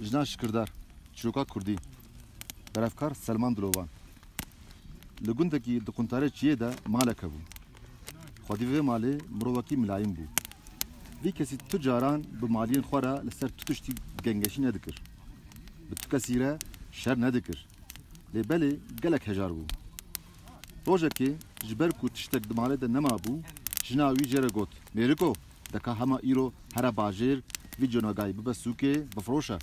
جنا شکردار چروکا کردی برافکار سلمان دلوان لگوندکی دقنتاره چیه ده مالک بو خودی و مالی مروکی ملایم بو وی کسی تجاران به مالین خورا لسر تشتی گنگشی ندکر به تو کسیره شر ندکر لبلی گلک هجار بو روزه که جبر کو تشتک دماله ده نما بو جناوی جره گوت میرکو دکا هما ایرو هر باجر وی جناگای ببه سوکه بفروشه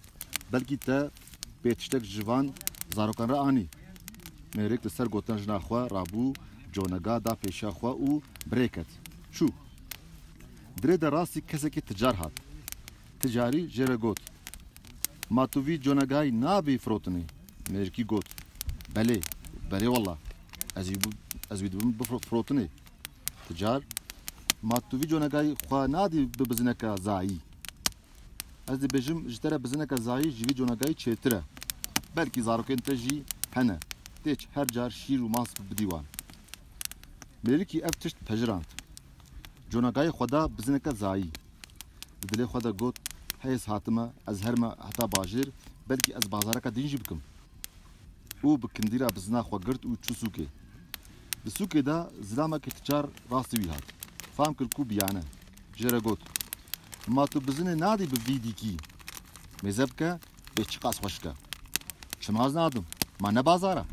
بلکی تا به تشتک جوان زاروکان را آنی میرک لسر گوتن جناخوا رابو جونگا دا پیشا خوا او بریکت شو دره در راستی کسی که تجار هات تجاری جره گوت ما تو وی جونگای نابی فروتنی میرکی گوت بله والله از ویدوم بفروتنی تجار ما تو وی جونگای خوا نادی ببزنکا زایی از دی بجم جتره بزنکا زایی جوی جونگای چیتره بلکی زاروکین تجی هنه تیچ هر جار شیر و ماس بدیوان میرکی اف تشت پجراند جونگای خدا بزنکا زایی دلی خدا گوت هیس هاتمه از هرما حتا باجر بلکی از بازارکا دینجی بکم او بکندیرا بزنا خوا گرد او چو سوکه بسوکه دا زلاما که تجار راستوی هات فهم کر کو بیانه جره گوت ما تو بزنه نادی به ویدی کی مذهب که به چقاس خوش که چماز نادم ما نه بازاره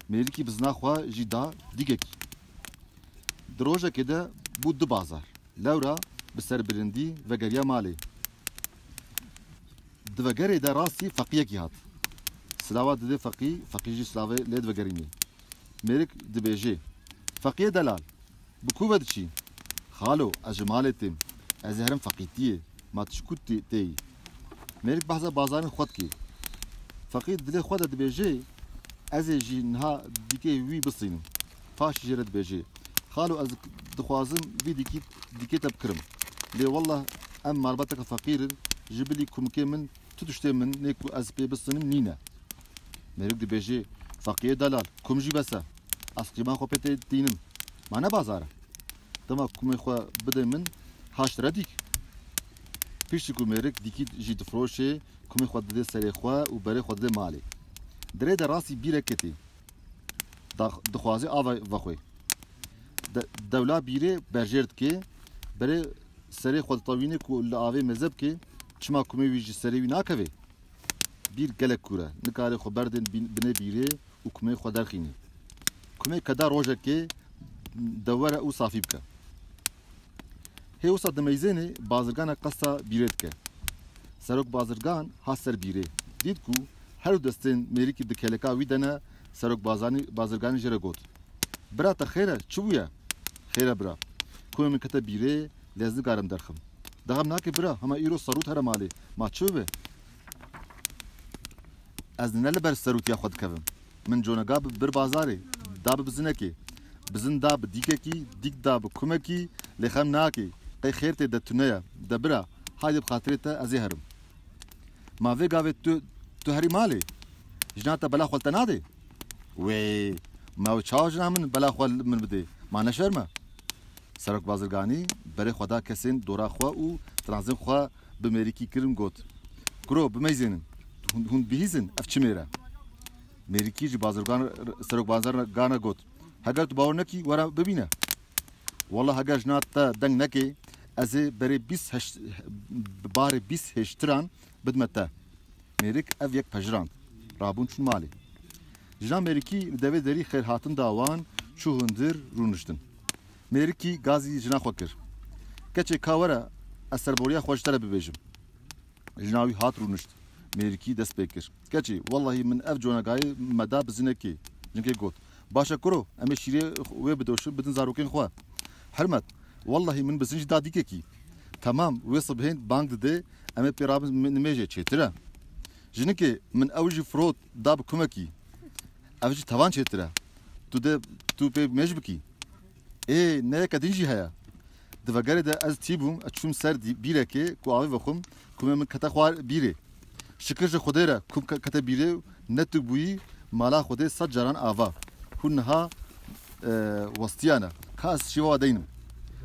میرکی بزنا خوا جدا دیگه کی دروژه که ده بود دو بازار لورا بسر برندی و گریا مالی دوگری ده راستی فقیه کی هات سلاوات ده فقی جی سلاوه لید وگرینی میرک دبیجه فقیه دلال بکو ود چی خالو از جمالتیم از هرم فقیتیه ما تشکوت تی میرک بحثا بازار خود کی فقیه دل خود دبیجه از جی نها دیگه وی بسینم فاش جرد بیجه خالو از دخوازم وی دیگه تبکرم لی والله ام مربطك فقير جبلي كمكي من تدشتي من نيكو از بي بسنم نينا ميرك دي بيجي فقير دلال كمجي بسا اسقيما خو بيتي دينم ما بازاره تما كمي خو بده من هاش رديك فيشكو ميرك ديكي جي دفروشي كمي خو دي سري خو و بري خو دي مالي دري در راسي بيركتي دخوازي آوا وخوي دولا بيري برجرد كي بري سري خود طوينه کو لاوي مذهب کې چما کومي ویج سري وینا کوي بیر گله کوره نکاره خو بردن بنه بیره او کومي خو درخینه کومي کدا روزه کې دوره او صافيب کا هي وسط دميزنه بازرگان قصه بیرت که سرک بازرگان حاصر بیره دید کو هر دستن مریکی دکلکا ویدنه سرک بازرگان جره گوت برا تا خیره چویا خیره برا کومي من کتا بیره لازم کارم درخم دهم ناکه برا همه ایرو سروت هر مالی ما چو به از نل بر سروتیا خود کردم من جونگا بر بازاری داب بزنه کی بزن داب دیگه کی دیگ داب کمه کی لخم ناکه قی خیرت دتونه دبرا هایب خاطرته از هرم ما وی گاوه تو هری مالی جناتا بلا خالت ناده وی ما چاوج نامن بلا خال من بده ما نشرمه سرک بازرگانی برای خدا کسین دورا خوا او ترانزم خوا به مریکی کرم گوت کرو بمیزنن هون بیهیزن افچه میره مریکی جی بازرگان سرک بازرگان گوت هگر تو باور نکی ورا ببینه والله هگر جنات تا دنگ نکی از برای 20 هشتران بدمته مریک اف یک پجراند رابون چون مالی جنان مریکی دوی داری خیر هاتن داوان چو هندر رونشتن مریکی گازی جنا خوکر کچه کاوره اثر بوریا خوشتره ببیجم جناوی هات رونشت مریکی دست بکر کچه والله من اف جونگای مدا بزنه کی جنگی گوت باشا کرو امی شیره وی بدوشو بدن زاروکین خواه حرمت والله من بزنج دادی کی تمام وی صبحین بانک ده امی پیراب نمیجه چیتره جنکی من اوجی فرود داب کمکی اوجی توان چیتره تو پی مجبکی نه کدینجی هیا دوگره ده از تیبوم اچوم سر بیره که کو آوی وخم کوم من کتا خوار بیره شکرش خوده را کوم کتا بیره نتو بویی مالا خوده صد جران آوا هنها وستیانه کاس شیوا دینم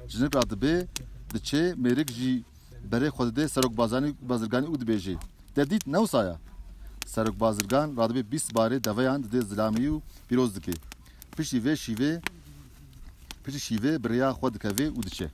جنب راد به دچه مریک جی برای خوده سرک بازرگانی او دبیجی Tedît newsaya. Serok bazirgan radibe 20 barê deveyan dide zilamî û pîroz dike. Piştî vê şîvê bi rêya xwe dikeve û diçe.